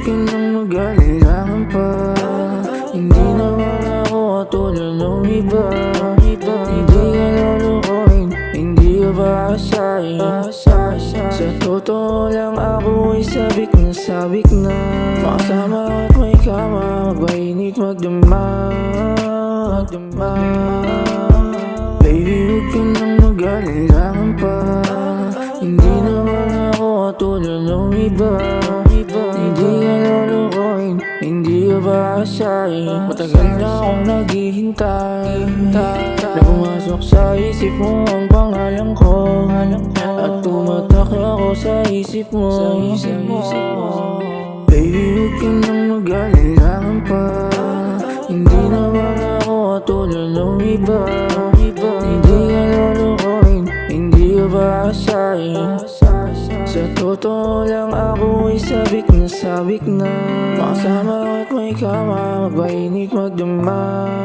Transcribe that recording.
ka nang mag-alilangan pa. Hindi naman ako katulad ng iba. Hindi ka lulukuhin, hindi ka ba asahin. Sa totoo lang ako'y sabik na makasama at may kama, magpainit magdamag. Baby, huwag ka nang mag-alilangan pa. Hindi naman ako katulad ng iba. Hindi ka lulukuhin, hindi ka ba asahin. Matagal na akong naghihintay na pumasok sa isip mo ang pangalan ko, at tumatak ako sa isip mo. Baby, huwag ka nang mag-alilangan pa. Hindi naman ako katulad ng iba. Hindi ka lulukuhin, hindi ka ba asahin. Sa totoo lang ako'y sabik na makasama at may kama, magpainit magdamag.